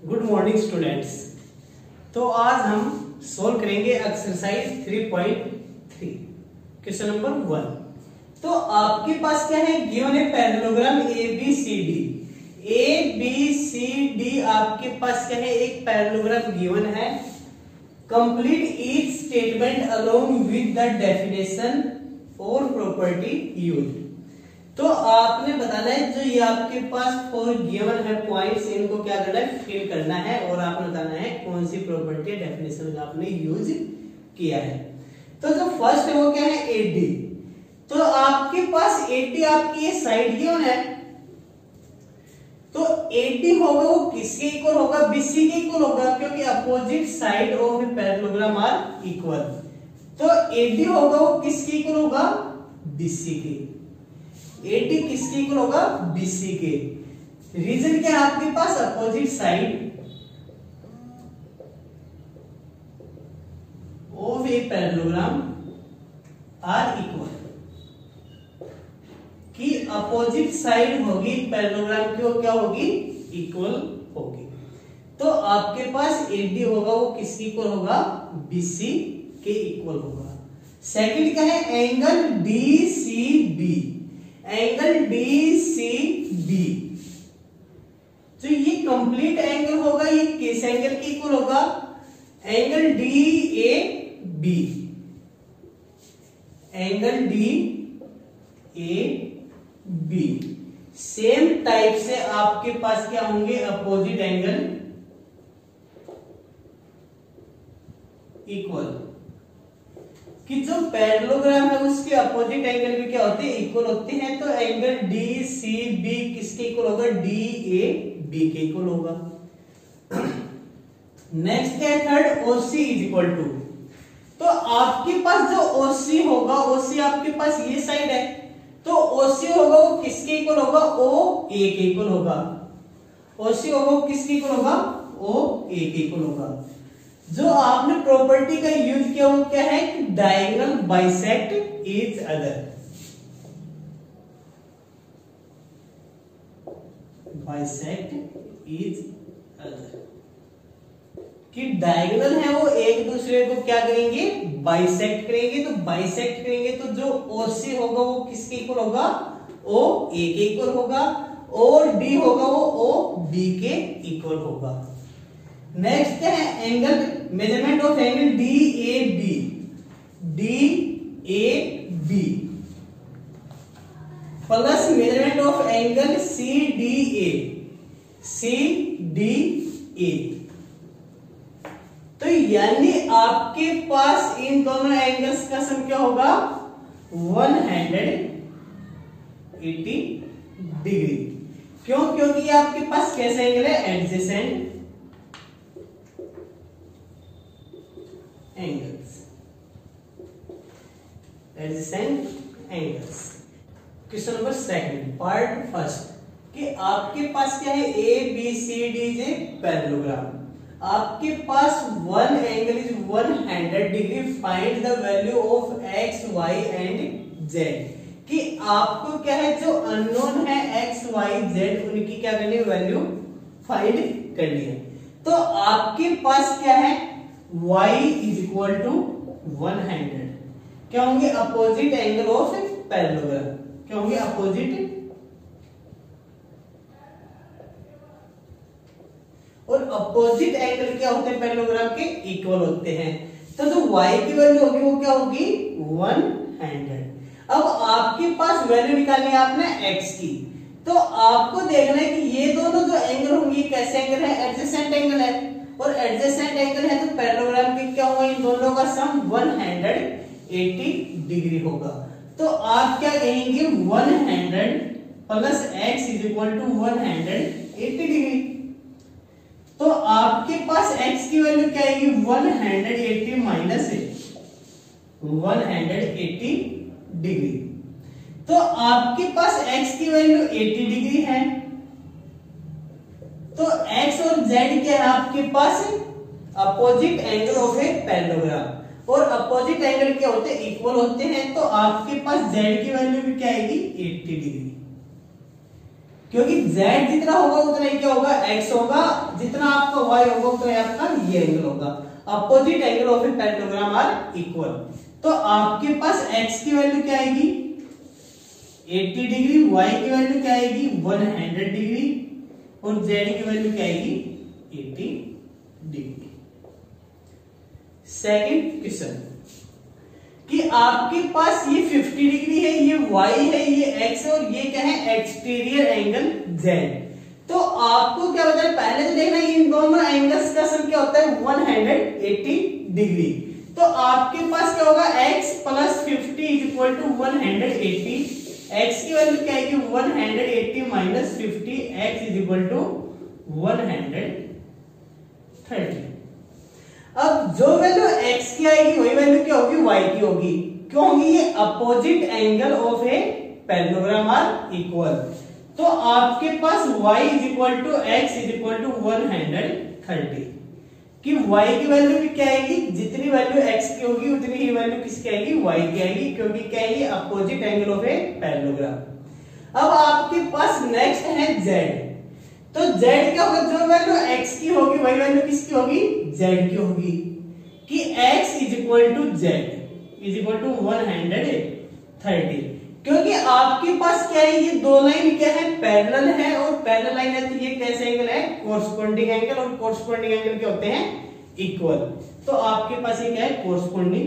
Good morning students. तो आज हम सोल्व करेंगे एक्सरसाइज 3.3 क्वेश्चन नंबर 1। तो आपके पास क्या है, गिवन है पैरेललोग्राम ABCD आपके पास क्या है, एक पैरेललोग्राम गिवन है। Complete each statement along with the definition और प्रॉपर्टी यूज्ड। तो आपने बताना है जो ये आपके पास फोर गिवन है पॉइंट्स, इनको क्या करना है, फिल करना है और आपने बताना है कौन सी प्रॉपर्टी डेफिनेशन का आपने यूज किया है। तो जो फर्स्ट है वो क्या है, AD। तो आपके पास AD आपकी ये साइड गिवन है, तो AD होगा वो किसके इक्वल होगा, BC के इक्वल होगा, क्योंकि opposite side of parallelogram are equal. तो AD होगा वो किसके इक्वल होगा, BC के। AD किसके इक्वल होगा, BC के। रीजन क्या है आपके पास, opposite side of a parallelogram are equal, कि अपोजिट साइड होगी पैरेललोग्राम की वो क्या होगी, इक्वल होगी। तो आपके पास AD होगा वो किसके इक्वल होगा, BC के इक्वल होगा। सेकंड क्या है, एंगल DCB। एंगल DCB जो ये कंप्लीट एंगल होगा, ये किस एंगल के इक्वल होगा, angle DAB। Angle DAB same type से आपके पास क्या होंगे, अपोजिट एंगल इक्वल, कि जो पैरेललोग्राम है उसके अपोजिट एंगल भी क्या होते हैं, इक्वल होते हैं। तो एंगल DCB किसके इक्वल होगा, DAB के इक्वल होगा। नेक्स्ट क्या है, third OC is equal to. तो आपके पास जो OC होगा, OC आपके पास ये साइड है, तो OC होगा वो किसके इक्वल होगा, OA के इक्वल होगा। OC होगा वो किसके इक्वल होगा, OA के इक्वल होगा। जो आपने प्रॉपर्टी का यूज किया वो क्या है, diagonal bisect each other. Bisect each other, कि डायगोनल है वो एक दूसरे को क्या करेंगे, बाइसेक्ट करेंगे। तो बाइसेक्ट करेंगे तो जो OC होगा वो किसके इक्वल होगा, OA के इक्वल होगा, और D होगा वो OB के इक्वल होगा। नेक्स्ट क्या है, angle measurement of angle DAB। DAB plus measurement of angle CDA। CDA तो यानी आपके पास इन दोनों एंगल्स का सम क्या होगा, 180 डिग्री। क्यों, क्योंकि आपके पास कैसा एंगल है, adjacent angles. Adjacent angles. Question number second, part first, कि आपके पास क्या है, ABCD जे पैरेललोग्राम। आपके पास one angle is 100 degree. Find the value of X, Y and Z। कि आपको क्या है, जो अननोन है X, Y, Z, उनकी क्या करनी है, वैल्यू फाइंड करनी है। तो आपके पास क्या है, Y इज इक्वल टू 100। क्या होंगे, अपोजिट एंगल ऑफ पैरेललोग्राम। क्या होंगे, अपोजिट, और अपोजिट एंगल क्या होते हैं, पैरेललोग्राम के इक्वल होते हैं। तो जो Y की वैल्यू होगी वो क्या होगी, 100। अब आपके पास वैल्यू निकालनी है आपने X की। तो आपको देखना है कि ये दोनों जो एंगल होंगे कैसे एंगल है, एडजेसेंट एंगल है, और एडजेसेंट एंगल है तो पैरेललोग्राम के क्या होगा, इन दोनों का सम 180 डिग्री होगा। तो आप क्या कहेंगे, 100 plus X is equal to 180 degree. तो आपके पास X की वैल्यू क्या आएगी, 180 माइनस 180 डिग्री। तो आपके पास X की वैल्यू 80 डिग्री है। तो X और Z क्या है आपके पास, opposite angle of a parallelogram, और अपोजिट एंगल क्या होते हैं, इक्वल होते हैं। तो आपके पास Z की वैल्यू भी क्या आएगी, 80 डिग्री। क्योंकि z जितना होगा उतना ही क्या होगा, x होगा, जितना आपका y होगा उतना आपका ये एंगल होगा। Opposite angle of a parallelogram are equal. तो आपके पास x की वैल्यू क्या आएगी 80 डिग्री, y की वैल्यू क्या आएगी 100 डिग्री और z की वैल्यू क्या आएगी 80 डिग्री। सेकंड क्वेश्चन कि आपके पास ये 50 डिग्री है, ये y है, ये x है और ये क्या है एक्सटीरियर एंगल z। तो आपको क्या बताया, पहले तो देखना इन दोनों एंगल्स का सम क्या होता है 180 डिग्री। तो आपके पास क्या होगा x plus 50 is equal to 180। x की वैल्यू क्या आएगी 180 minus 50, x is equal to 130। अब जो वैल्यू x की आएगी वही वैल्यू क्या होगी y की होगी। क्यों होगी, ये opposite angle of a parallelogram are equal. तो आपके पास y is equal to x is equal to 130 कि y की वैल्यू भी क्या आएगी, जितनी वैल्यू x की होगी उतनी ही वैल्यू किसकी आएगी y की आएगी, क्योंकि क्या है ये opposite angle of a parallelogram. अब आपके पास नेक्स्ट है z। तो z क्या होगा, जो वैल्यू x की होगी वही वैल्यू किसकी होगी z की होगी कि x is equal to z is equal to 130। क्योंकि आपके पास क्या है, ये दो लाइन क्या है पैरेलल है और पैरेलल लाइन है तो ये कैसे एंगल है कोरस्पोंडिंग एंगल, और कोरस्पोंडिंग एंगल क्या होते हैं इक्वल। तो आपके पास ये क्या है कोरस्पोंडिंग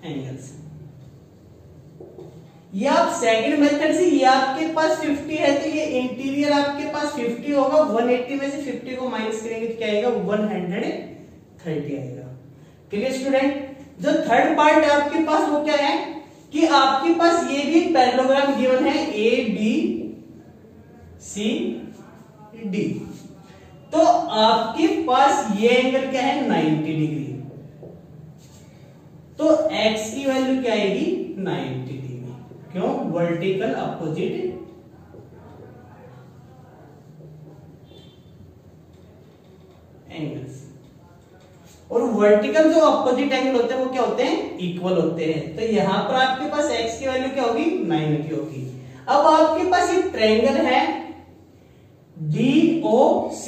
एंगल्स। ये आप सेकंड मेथड से, ये आपके पास 50 है तो ये इंटीरियर आपके पास 50 होगा, 180 में से 50 को माइनस करेंगे तो क्या आएगा 130 आएगा। Clear student. जो थर्ड पार्ट है आपके पास वो क्या है कि आपके पास ये भी पैरेललोग्राम गिवन है ए बी सी डी। तो आपके पास ये एंगल क्या है 90 डिग्री। तो x की वैल्यू क्या आएगी 90 डिग्री। क्यों, वर्टिकल अपोजिट एंगल्स। और वर्टिकल जो अपोजिट एंगल होते हैं वो क्या होते हैं इक्वल होते हैं। तो यहां पर आपके पास x की वैल्यू क्या होगी 9 की होगी। अब आपके पास ये ट्रायंगल है DOC,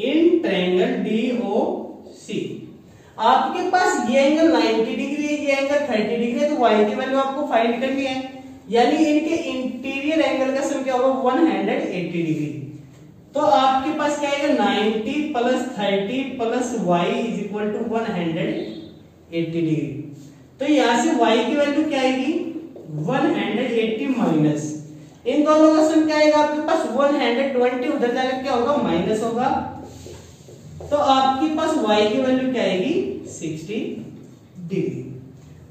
इन ट्रायंगल DOC आपके पास ये एंगल 90 डिग्री है, ये एंगल 30 डिग्री है, तो y की वैल्यू आपको फाइंड करनी है। यानी इनके इंटीरियर एंगल का सम क्या होगा 180 डिग्री। तो आपके पास क्या आएगा 90 plus 30 plus y is equal to 180 degree. तो यहां से y की वैल्यू क्या आएगी 180 माइनस इन दोनों का सम क्या आएगा आपके पास 120, उधर जाकर क्या होगा माइनस होगा। तो आपके पास y की वैल्यू क्या आएगी 60 डिग्री।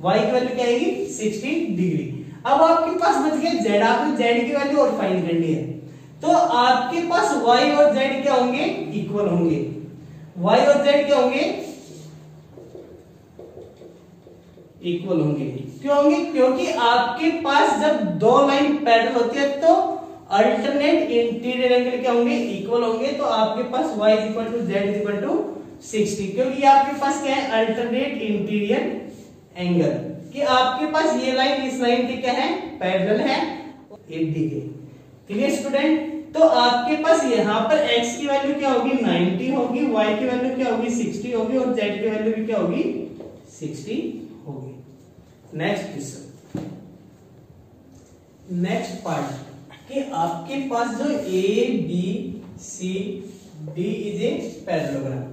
y की वैल्यू क्या आएगी 60 डिग्री। अब आपके पास बच गया z, आपको z की वैल्यू और फाइंड करनी है। तो आपके पास y और z क्या होंगे इक्वल होंगे। y और z क्या होंगे इक्वल होंगे। क्यों होंगे, क्योंकि आपके पास जब दो लाइन पैरेलल होती है तो अल्टरनेट इंटीरियर एंगल क्या होंगे इक्वल होंगे। तो आपके पास y is equal to z is equal to 60, क्योंकि आपके पास क्या है अल्टरनेट इंटीरियर एंगल कि आपके पास ये लाइन इस लाइन के क्या है पैरेलल है 80 के। Clear student. तो आपके पास यहाँ पर x की वैल्यू क्या होगी 90 होगी, y की वैल्यू क्या होगी 60 होगी और z की वैल्यू भी क्या होगी 60 होगी। नेक्स्ट क्वेश्चन, नेक्स्ट पार्ट कि आपके पास जो a b c d is a parallelogram.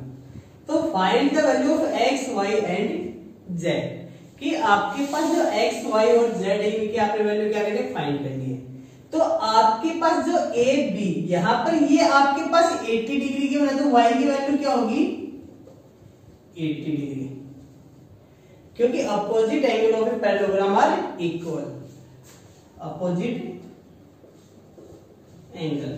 तो find the value of x y and z कि आपके पास जो x y और z है इनकी आपने वैल्यू क्या करनी है फाइंड करनी है। तो आपके पास जो ए बी यहां पर ये आपके पास 80 डिग्री की वजह तो y की वैल्यू क्या होगी 80 डिग्री, क्योंकि opposite angle of a parallelogram are equal. Opposite angle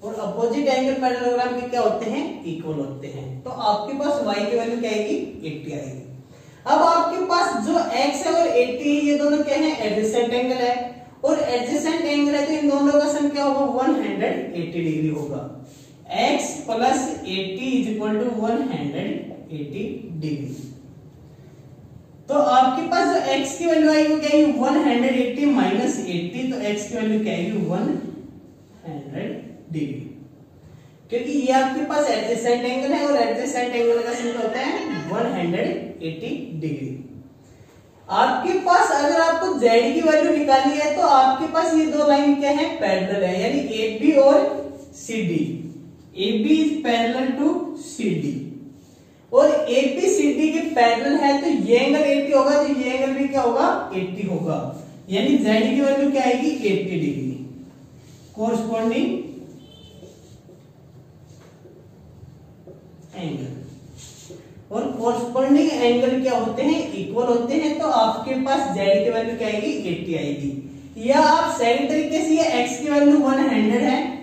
और अपोजिट एंगल पैरेललोग्राम के क्या होते हैं इक्वल होते हैं। तो आपके पास y की वैल्यू क्या आएगी 80 आएगी। अब आपके पास जो x है और 80 ये दोनों क्या है एडजेसेंट एंगल है, और एडजेसेंट एंगल है तो इन दोनों का सम क्या होगा 180 डिग्री होगा। x plus 80 is equal to 180 degree. तो आपके पास जो x की वैल्यू आएगी वो क्या आएगी 180 माइनस 80, तो x की वैल्यू क्या आएगी 100 डिग्री, क्योंकि ये आपके पास एडजेसेंट एंगल है और एडजेसेंट एंगल का सूत्र होता है 180 डिग्री। आपके पास अगर आपको z की वैल्यू निकालनी है तो आपके पास ये दो लाइन क्या है पैरेलल है, यानी AB और CD। AB is parallel to CD और AB CD के पैरेलल है, तो ये एंगल 80 होगा, तो ये एंगल भी क्या होगा 80 होगा, यानी z की वैल्यू क्या आएगी 80 डिग्री। कोरस्पॉन्डिंग एंगल, और कोरस्पॉन्डिंग एंगल क्या होते हैं इक्वल होते हैं, तो आपके पास z की वैल्यू क्या आएगी 80 आएगी। या आप सेकंड तरीके से ये x की वैल्यू 100 है,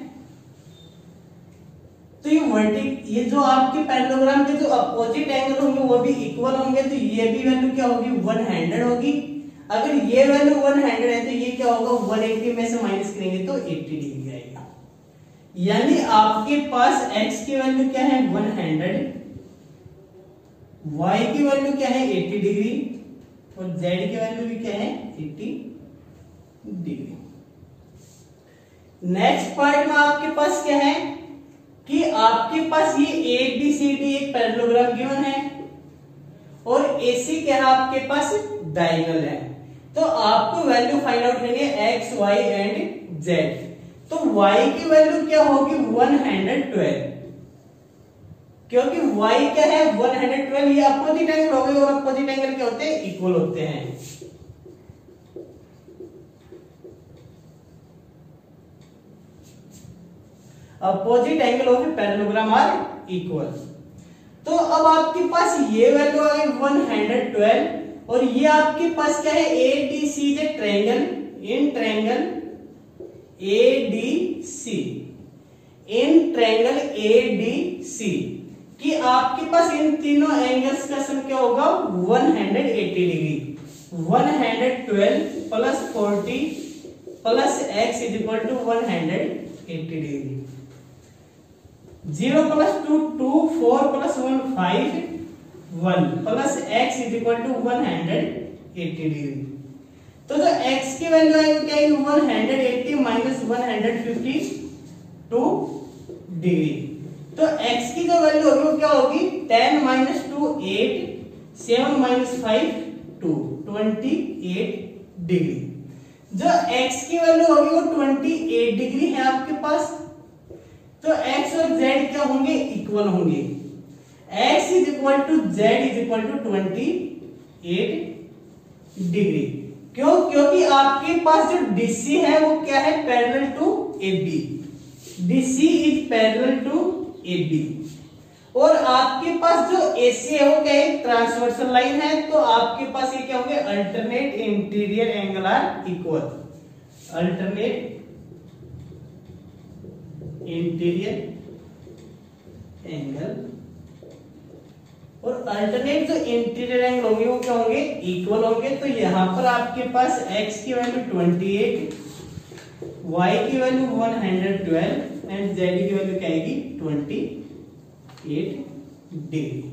तो ये जो आपके पैरेललोग्राम के जो अपोजिट एंगल होंगे वो भी इक्वल होंगे, तो ये भी वैल्यू क्या होगी 100 होगी। अगर ये वैल्यू 100 है तो ये क्या होगा 180 में से माइनस करेंगे तो 80 डिग्री आएगा, यानी आपके पास x की वैल्यू क्या है 100, y की वैल्यू क्या है 80 डिग्री और z की वैल्यू भी क्या है 80 डिग्री। नेक्स्ट पार्ट में आपके पास क्या है कि आपके पास ये ABCD एक पैरेललोग्राम गिवन है और AC क्या है आपके पास डायगोनल है, तो आपको वैल्यू फाइंड आउट करनी है x, y एंड z। तो y की वैल्यू क्या होगी 112, क्योंकि y क्या है 112, ये अपोजिट एंगल हो गए और अपोजिट एंगल क्या होते हैं इक्वल होते हैं। Opposite angle of parallelogram are equal. तो अब आपके पास ये वैल्यू आ गई 112 और ये आपके पास क्या है ADC is a triangle, in triangle ADC, in triangle ADC कि आपके पास इन तीनों एंगल्स का सम क्या होगा 180 degree. 112 plus 40 plus x is equal to 180 degree. 0 plus 2 2, 4 plus 1 5, 1 plus x is equal to 180 degree. तो जो x की वैल्यू आएगी क्या आएगी 180 माइनस 152 डिग्री। तो x की जो वैल्यू होगी वो क्या होगी 10 माइनस 2 8, 7 माइनस 5 2, 28 डिग्री। जो x की वैल्यू होगी वो 28 डिग्री है आपके पास, तो x और z क्या होंगे इक्वल होंगे। x is equal to z is equal to 28 degree. क्यों? क्योंकि आपके पास जो DC है वो क्या है parallel to AB, DC is parallel to AB, और आपके पास जो AC है वो क्या है ट्रांसवर्सल लाइन है, तो आपके पास ये क्या होंगे alternate interior angle are equal. Alternate interior angle और अल्टरनेट जो इंटीरियर एंगल होंगे वो क्या होंगे इक्वल होंगे। तो यहां पर आपके पास x की वैल्यू 28, y की वैल्यू 112 एंड z की वैल्यू क्या आएगी 28 डिग्री।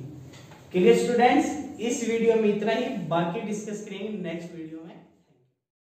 क्लियर स्टूडेंट्स, इस वीडियो में इतना ही, बाकी डिस्कस करेंगे नेक्स्ट वीडियो में।